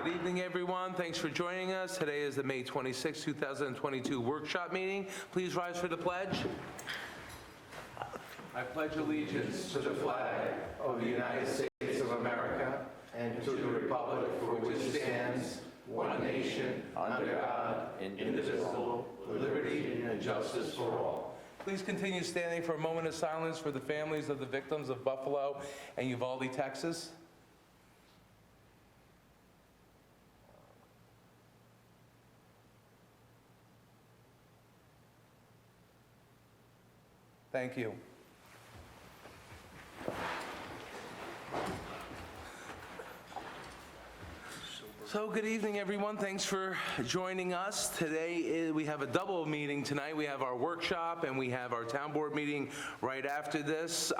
Good evening, everyone. Thanks for joining us. Today is the May 26, 2022 workshop meeting. Please rise for the pledge. I pledge allegiance to the flag of the United States of America and to the republic for which it stands, one nation, under God, indivisible, with liberty and justice for all. Please continue standing for a moment of silence for the families of the victims of Buffalo and Uvalde, Texas. Thank you. So good evening, everyone. Thanks for joining us. Today we have a double meeting tonight. We have our workshop and we have our town board meeting right after this.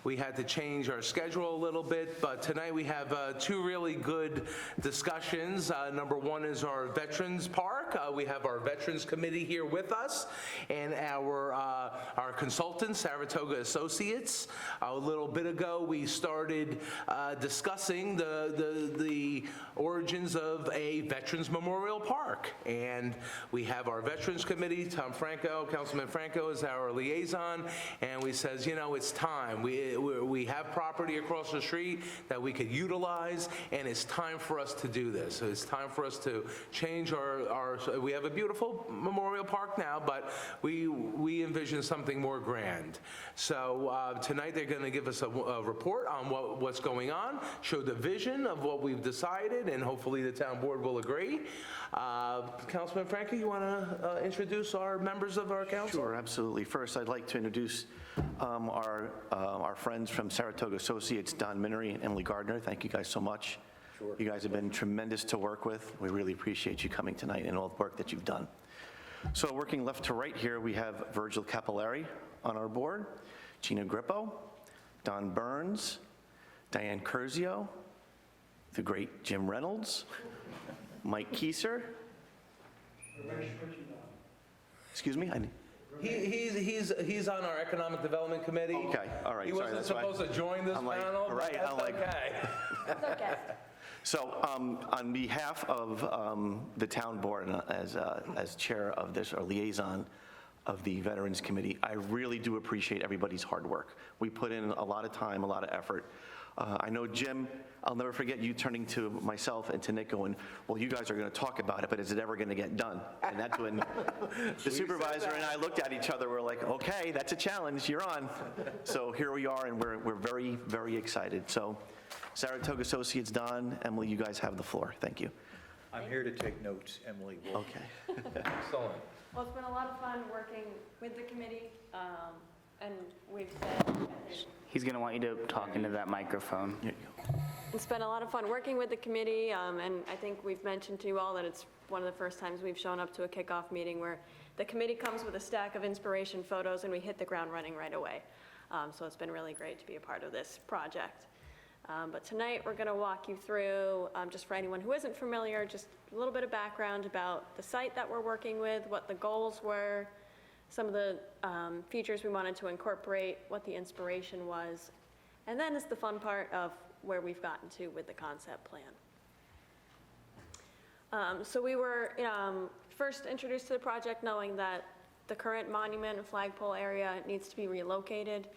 We had to change our schedule a little bit, but tonight we have two really good discussions. Number one is our Veterans Park. We have our Veterans Committee here with us and our consultant, Saratoga Associates. A little bit ago, we started discussing the origins of a Veterans Memorial Park. And we have our Veterans Committee, Tom Franco, Councilman Franco is our liaison, and we says, you know, it's time. We have property across the street that we could utilize, and it's time for us to do this. So it's time for us to change we have a beautiful memorial park now, but we envision something more grand. So tonight they're going to give us a report on what's going on, show the vision of what we've decided, and hopefully the town board will agree. Councilman Franco, you want to introduce our members of our council? Sure, absolutely. First, I'd like to introduce our friends from Saratoga Associates, Don Minery and Emily Gardner. Thank you guys so much. Sure. You guys have been tremendous to work with. We really appreciate you coming tonight and all the work that you've done. So working left to right here, we have Virgil Capillari on our board, Gina Grippo, Don Burns, Diane Curzio, the great Jim Reynolds, Mike Kieser. Excuse me? He's on our Economic Development Committee. Okay, all right. He wasn't supposed to join this panel, right, but that's okay. It's okay. So on behalf of the town board and as chair of this, or liaison of the Veterans Committee, I really do appreciate everybody's hard work. We put in a lot of time, a lot of effort. I know, Jim, I'll never forget you turning to myself and to Nick going, well, you guys are going to talk about it, but is it ever going to get done? And that's when the supervisor and I looked at each other. We're like, okay, that's a challenge. You're on. So here we are, and we're very, very excited. So Saratoga Associates, Don, Emily, you guys have the floor. Thank you. I'm here to take notes, Emily. Okay. Excellent. Well, it's been a lot of fun working with the committee, and we've said... He's going to want you to talk into that microphone. It's been a lot of fun working with the committee, and I think we've mentioned to you all that it's one of the first times we've shown up to a kickoff meeting where the committee comes with a stack of inspiration photos and we hit the ground running right away. So it's been really great to be a part of this project. But tonight we're going to walk you through, just for anyone who isn't familiar, just a little bit of background about the site that we're working with, what the goals were, some of the features we wanted to incorporate, what the inspiration was, and then is the fun part of where we've gotten to with the concept plan. So we were first introduced to the project knowing that the current monument and flagpole area needs to be relocated,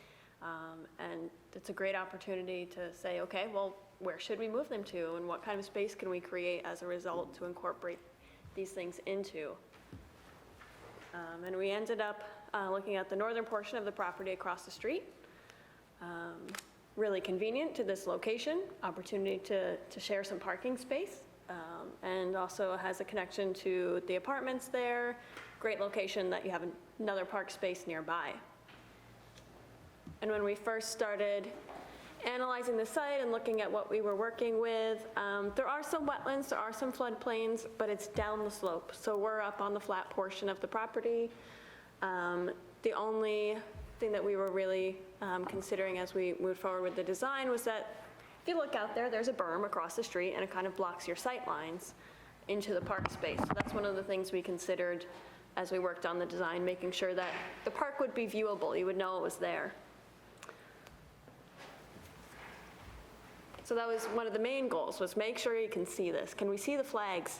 and it's a great opportunity to say, okay, well, where should we move them to, and what kind of space can we create as a result to incorporate these things into? And we ended up looking at the northern portion of the property across the street. Really convenient to this location, opportunity to share some parking space, and also has a connection to the apartments there. Great location that you have another park space nearby. And when we first started analyzing the site and looking at what we were working with, there are some wetlands, there are some floodplains, but it's down the slope. So we're up on the flat portion of the property. The only thing that we were really considering as we moved forward with the design was that if you look out there, there's a berm across the street and it kind of blocks your sight lines into the park space. So that's one of the things we considered as we worked on the design, making sure that the park would be viewable, you would know it was there. So that was one of the main goals, was make sure you can see this. Can we see the flags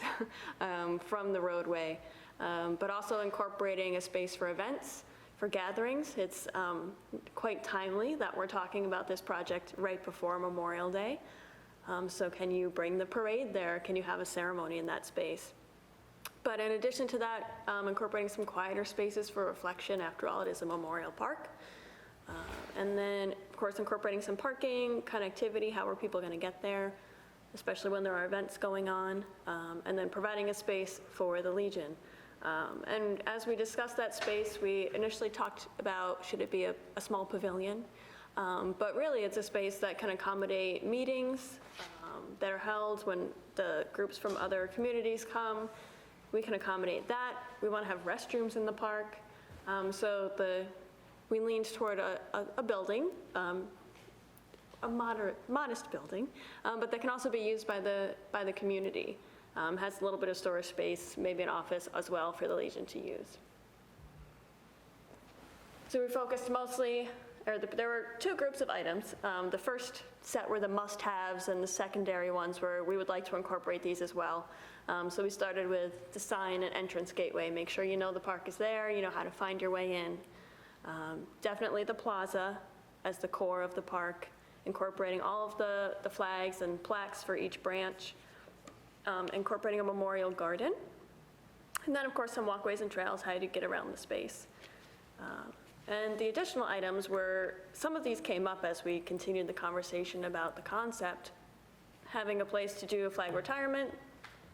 from the roadway? But also incorporating a space for events, for gatherings. It's quite timely that we're talking about this project right before Memorial Day. So can you bring the parade there? Can you have a ceremony in that space? But in addition to that, incorporating some quieter spaces for reflection. After all, it is a memorial park. And then, of course, incorporating some parking, connectivity, how are people going to get there, especially when there are events going on, and then providing a space for the Legion. And as we discussed that space, we initially talked about, should it be a small pavilion? But really, it's a space that can accommodate meetings that are held when the groups from other communities come. We can accommodate that. We want to have restrooms in the park. We leaned toward a building, a modest building, but that can also be used by the community. Has a little bit of storage space, maybe an office as well for the Legion to use. So we focused mostly, there were two groups of items. The first set were the must-haves, and the secondary ones were we would like to incorporate these as well. So we started with the sign and entrance gateway. Make sure you know the park is there, you know how to find your way in. Definitely the plaza as the core of the park, incorporating all of the flags and plaques for each branch, incorporating a memorial garden, and then of course some walkways and trails, how to get around the space. And the additional items were, some of these came up as we continued the conversation about the concept, having a place to do flag retirement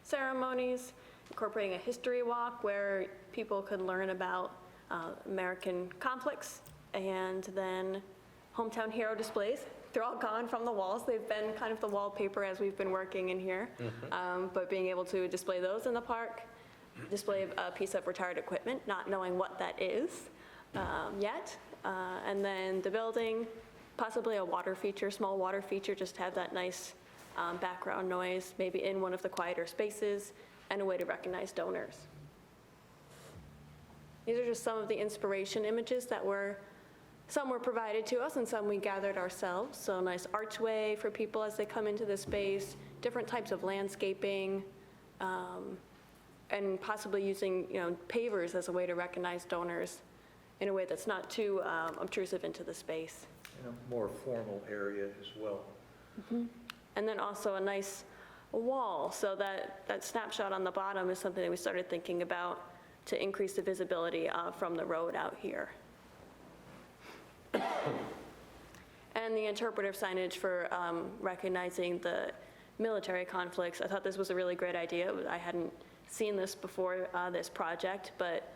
ceremonies, incorporating a history walk where people could learn about American conflicts, and then hometown hero displays. They're all gone from the walls. They've been kind of the wallpaper as we've been working in here. But being able to display those in the park, display a piece of retired equipment, not knowing what that is yet. And then the building, possibly a water feature, small water feature, just to have that nice background noise, maybe in one of the quieter spaces, and a way to recognize donors. These are just some of the inspiration images that some were provided to us and some we gathered ourselves. So a nice archway for people as they come into the space, different types of landscaping, and possibly using pavers as a way to recognize donors in a way that's not too obtrusive into the space. In a more formal area as well. And then also a nice wall, so that snapshot on the bottom is something that we started thinking about to increase the visibility from the road out here. And the interpretive signage for recognizing the military conflicts. I thought this was a really great idea. I hadn't seen this before this project, but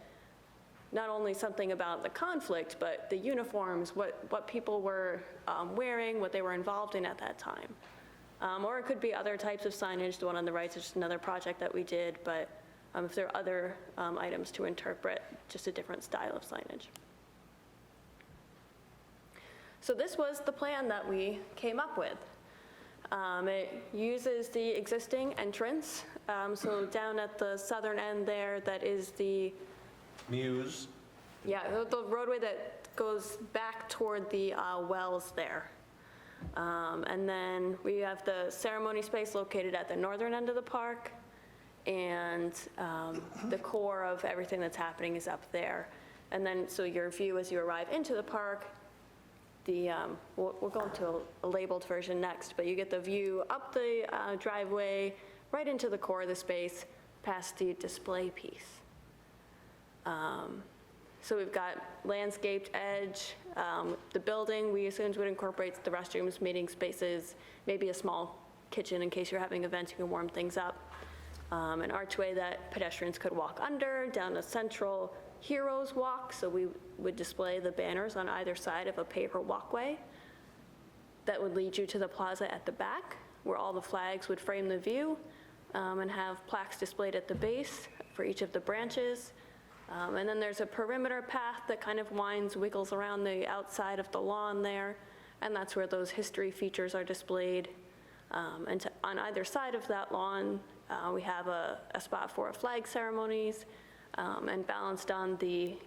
not only something about the conflict, but the uniforms, what people were wearing, what they were involved in at that time. Or it could be other types of signage. The one on the right is just another project that we did, but if there are other items to interpret, just a different style of signage. So this was the plan that we came up with. It uses the existing entrance. So down at the southern end there, that is the Muse. Yeah, the roadway that goes back toward the wells there. And then we have the ceremony space located at the northern end of the park, and the core of everything that's happening is up there. And then, so your view as you arrive into the park, we'll go into a labeled version next, but you get the view up the driveway, right into the core of the space, past the display piece. So we've got landscaped edge. The building, we assumed would incorporate the restrooms, meeting spaces, maybe a small kitchen in case you're having events, you can warm things up. An archway that pedestrians could walk under, down a central heroes walk, so we would display the banners on either side of a paper walkway that would lead you to the plaza at the back, where all the flags would frame the view, and have plaques displayed at the base for each of the branches. And then there's a perimeter path that kind of wiggles around the outside of the lawn there, and that's where those history features are displayed. And on either side of that lawn, we have a spot for flag ceremonies, and balanced on the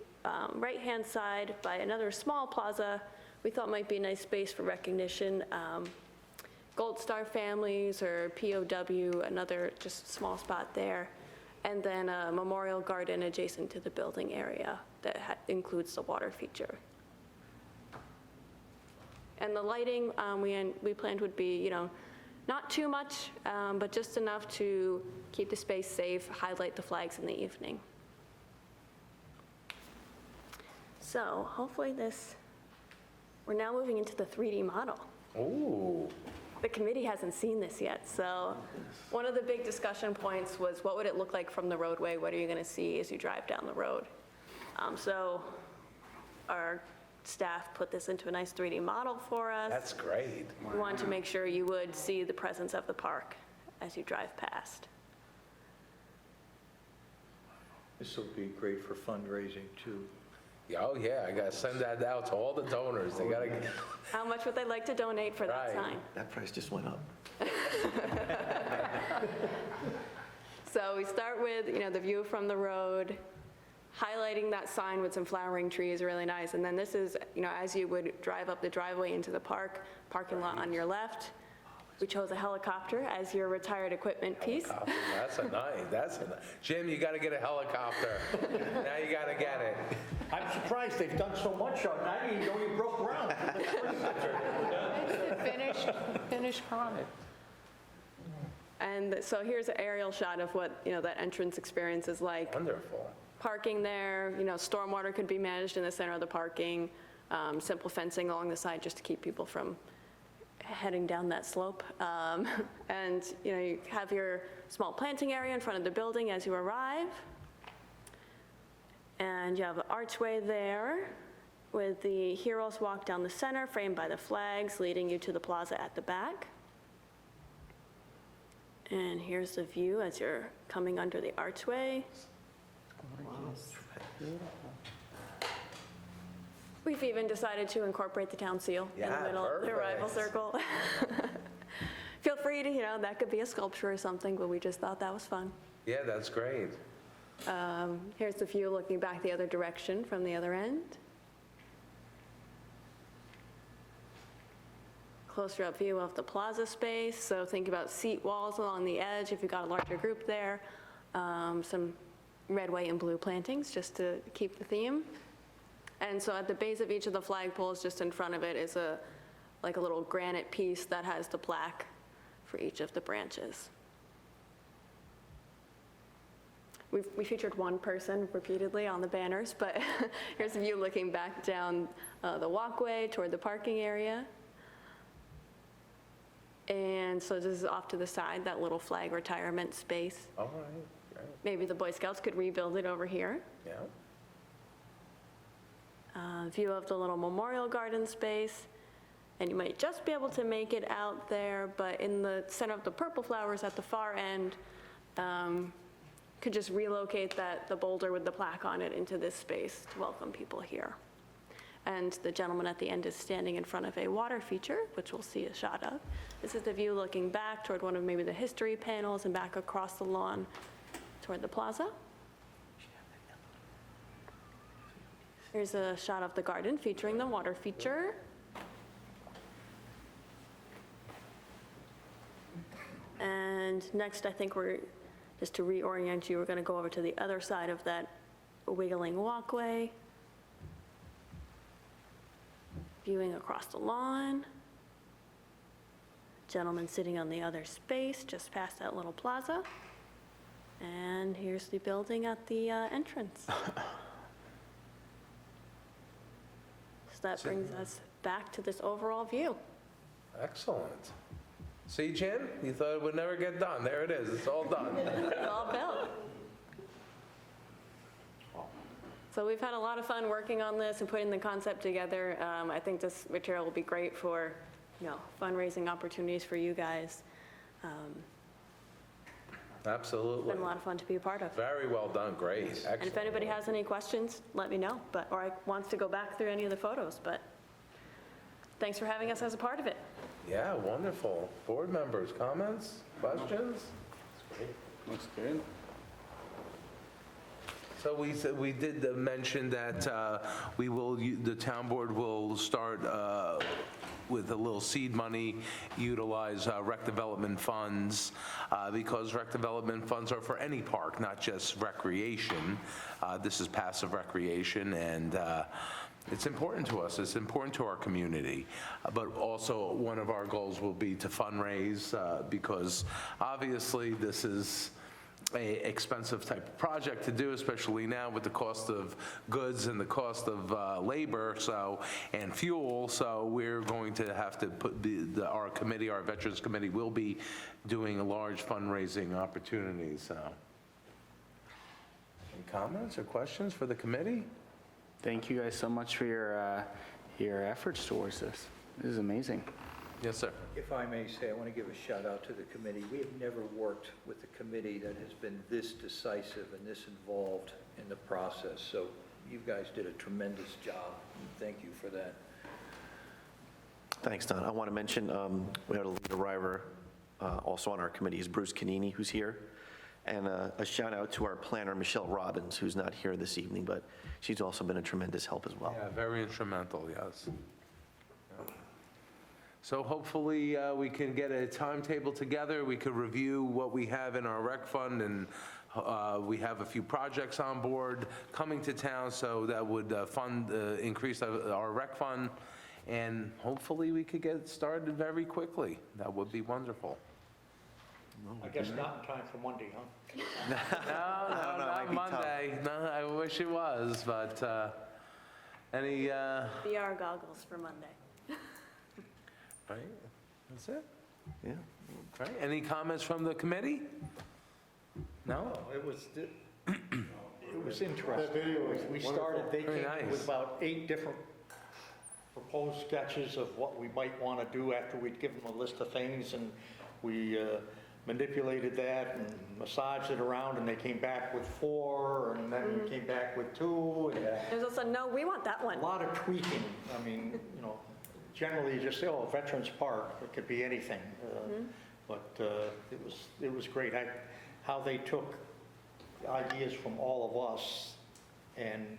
right-hand side by another small plaza we thought might be a nice space for recognition. Gold Star Families or POW, another just small spot there. And then a memorial garden adjacent to the building area that includes the water feature. And the lighting, we planned would be, not too much, but just enough to keep the space safe, highlight the flags in the evening. So hopefully we're now moving into the 3D model. Ooh. The committee hasn't seen this yet, so one of the big discussion points was what would it look like from the roadway? What are you going to see as you drive down the road? So our staff put this into a nice 3D model for us. That's great. We wanted to make sure you would see the presence of the park as you drive past. This will be great for fundraising, too. Oh, yeah, I gotta send that out to all the donors. They gotta, How much would they like to donate for that Right. sign? That price just went up. So we start with, the view from the road, highlighting that sign with some flowering trees, really nice. And then this is, as you would drive up the driveway into the parking lot on your left. We chose a helicopter as your retired equipment piece. that's a nice. Jim, you gotta get a helicopter. Now you gotta get it. I'm surprised they've done so much on it. I didn't even know you broke ground. It's a finished product. And so here's an aerial shot of what, that entrance experience is like. Wonderful. Parking there, stormwater could be managed in the center of the parking, simple fencing along the side just to keep people from heading down that slope. And, you have your small planting area in front of the building as you arrive. And you have an archway there with the Heroes Walk down the center, framed by the flags, leading you to the plaza at the back. And here's the view as you're coming under the archway. We've even decided to incorporate the town seal in the Yeah, middle of the arrival perfect. circle. Feel free to, that could be a sculpture or something, but we just thought that was fun. Yeah, that's great. Here's the view looking back the other direction from the other end. Closer up view of the plaza space, so think about seat walls along the edge if you've got a larger group there. Some red, white, and blue plantings just to keep the theme. And so at the base of each of the flagpoles, just in front of it, is a little granite piece that has the plaque for each of the branches. We featured one person repeatedly on the banners, but here's a view looking back down the walkway toward the parking area. And so this is off to the side, that little flag retirement space. All right, great. Maybe the Boy Scouts could rebuild it over here. Yeah. View of the little memorial garden space. And you might just be able to make it out there, but in the center of the purple flowers at the far end, could just relocate the boulder with the plaque on it into this space to welcome people here. And the gentleman at the end is standing in front of a water feature, which we'll see a shot of. This is the view looking back toward one of maybe the history panels and back across the lawn toward the plaza. Here's a shot of the garden featuring the water feature. And next, I think just to reorient you, we're going to go over to the other side of that wiggling walkway. Viewing across the lawn. Gentleman sitting on the other space, just past that little plaza. And here's the building at the entrance. So that brings us back to this overall view. Excellent. See, Jim? You thought it would never get done. There it is. It's all done. It's all built. So we've had a lot of fun working on this and putting the concept together. I think this material will be great for, fundraising opportunities for you guys. Absolutely. It's been a lot of fun to be a part of. Very well done. Great. And if Excellent. anybody has any questions, let me know, or wants to go back through any of the photos, but thanks for having us as a part of it. Yeah, wonderful. Board members, comments, questions? Looks good. So we did mention that the town board will start with a little seed money, utilize rec development funds, because rec development funds are for any park, not just recreation. This is passive recreation, and it's important to us. It's important to our community. But also, one of our goals will be to fundraise, because obviously this is a expensive type of project to do, especially now with the cost of goods and the cost of labor, and fuel. So we're going to have to put our committee, our Veterans Committee, will be doing a large fundraising opportunity. So, any comments or questions for the committee? Thank you guys so much for your efforts towards this. This is amazing. Yes, sir. If I may say, I want to give a shout out to the committee. We have never worked with a committee that has been this decisive and this involved in the process. So you guys did a tremendous job, and thank you for that. Thanks, Don. I want to mention, we had a lead arriver also on our committee is Bruce Canini, who's here. And a shout out to our planner, Michelle Robbins, who's not here this evening, but she's also been a tremendous help as well. Yeah, very instrumental, yes. So hopefully we can get a timetable together. We could review what we have in our rec fund, and we have a few projects on board coming to town, so that would increase our rec fund, and hopefully we could get started very quickly. That would be wonderful. I guess not in time for Monday, huh? No, might be not tough. Monday. No, I wish it was, but any, VR goggles for Monday. right, that's it? Yeah. Right, any comments from the committee? No? It was interesting. We started, they Very came in with nice. about 8 different proposed sketches of what we might want to do after we'd given them a list of things, and we manipulated that and massaged it around, and they came back with 4, and then we came back with 2, and There's also, no, we want that one. a lot of tweaking. I mean, generally you just say, oh, Veterans Park, it could be anything. But it was great. How they took ideas from all of us and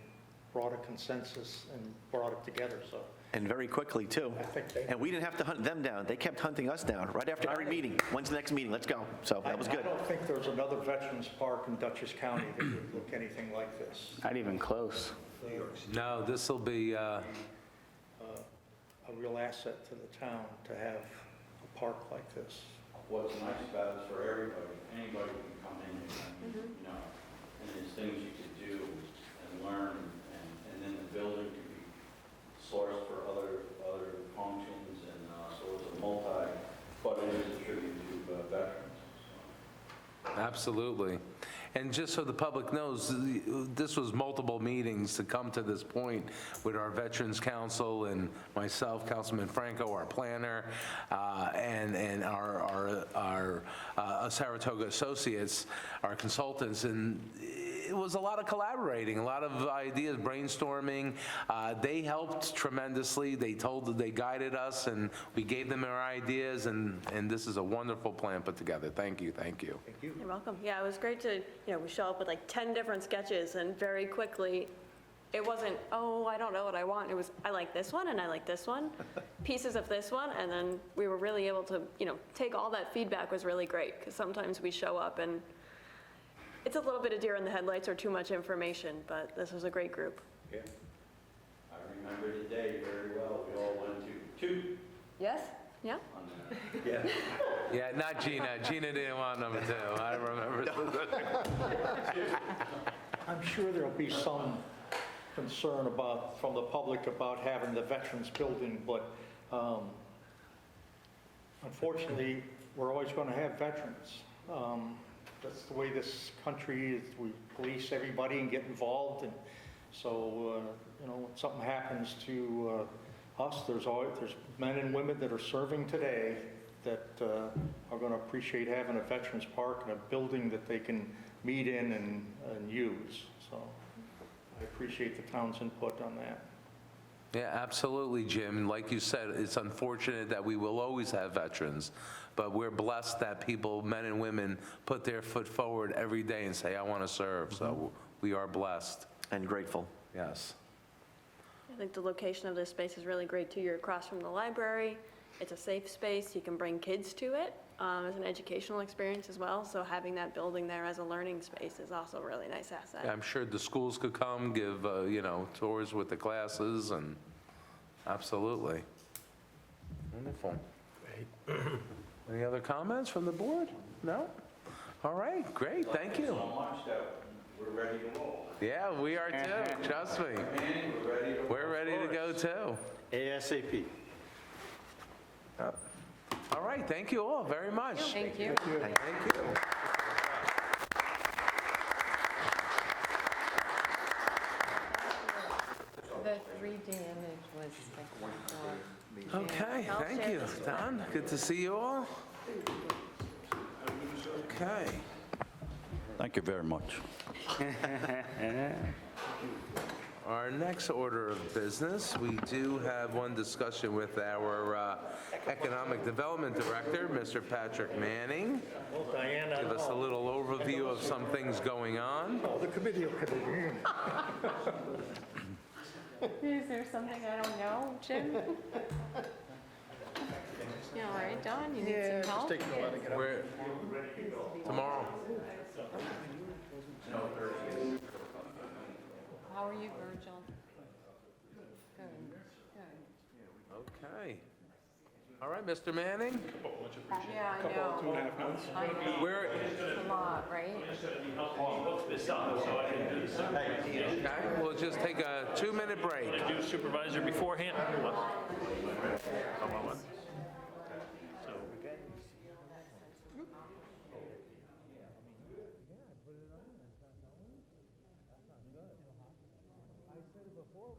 brought a consensus and brought it together, so. And very quickly, too. I think they- And we didn't have to hunt them down. They kept hunting us down right after every meeting. When's the next meeting? Let's go. So that was I good. don't think there's another Veterans Park in Dutchess County that would look anything like this. Not even close. No, this will be, A real asset to the town to have a park like this. What's nice about it is for everybody, anybody can come in and, and there's things you could do and learn, and then the building could be sourced for other functions, and so it's a but it is a tribute to veterans. absolutely. And just so the public knows, this was multiple meetings to come to this point with our Veterans Council and myself, Councilman Franco, our planner, and our Saratoga associates, our consultants, and it was a lot of collaborating, a lot of ideas, brainstorming. They helped tremendously. They guided us, and we gave them our ideas, and this is a wonderful plan put together. Thank you, thank you. You're welcome. Yeah, it was great to, we show up with like 10 different sketches, and very quickly, it wasn't, oh, I don't know what I want. It was, I like this one, and I like this one, pieces of this one, and then we were really able to, take all that feedback. Was really great, because sometimes we show up and it's a little bit of deer in the headlights or too much information, but this was a great group. I remember the day very well. We all went to 2 Yes? Yeah? on that. Yeah. Yeah, not Gina. Gina didn't want number 2. I remember. I'm sure there'll be some concern from the public about having the Veterans Building, but unfortunately, we're always going to have veterans. That's the way this country is. We police everybody and get involved, and so, when something happens to us, there's men and women that are serving today that are going to appreciate having a Veterans Park and a building that they can meet in and use. So I appreciate the town's input on that. Yeah, absolutely, Jim. Like you said, it's unfortunate that we will always have veterans, but we're blessed that people, men and women, put their foot forward every day and say, I want to serve. So we are blessed. And grateful. Yes. I think the location of this space is really great too. You're across from the library. It's a safe space. You can bring kids to it as an educational experience as well. So having that building there as a learning space is also a really nice asset. I'm sure the schools could come, give, tours with the classes, and absolutely. Wonderful. Any other comments from the board? No? All right, great, thank you. So much that we're ready to roll. Yeah, we are too, trust me. Man, we're ready to roll. We're ready to go too. ASAP. All right, thank you all very much. Thank you. Thank you. The 3D image was spectacular. Okay, thank you. Don, good to see you all. Okay. Thank you very much. Our next order of business, we do have one discussion with our Economic Development Director, Mr. Patrick Manning. Well, Diane, I Give us a know. little overview of some things going on. Oh, the committee will come in. Is there something I don't know, Jim? You all right, Don? You need some help? Where, tomorrow. How are you, Virgil? Good, good. Okay. All right, Mr. Manning? Yeah, I know. I know. Where, It's a lot, right? okay, we'll just take a 2-minute break. Do supervisor beforehand? Before,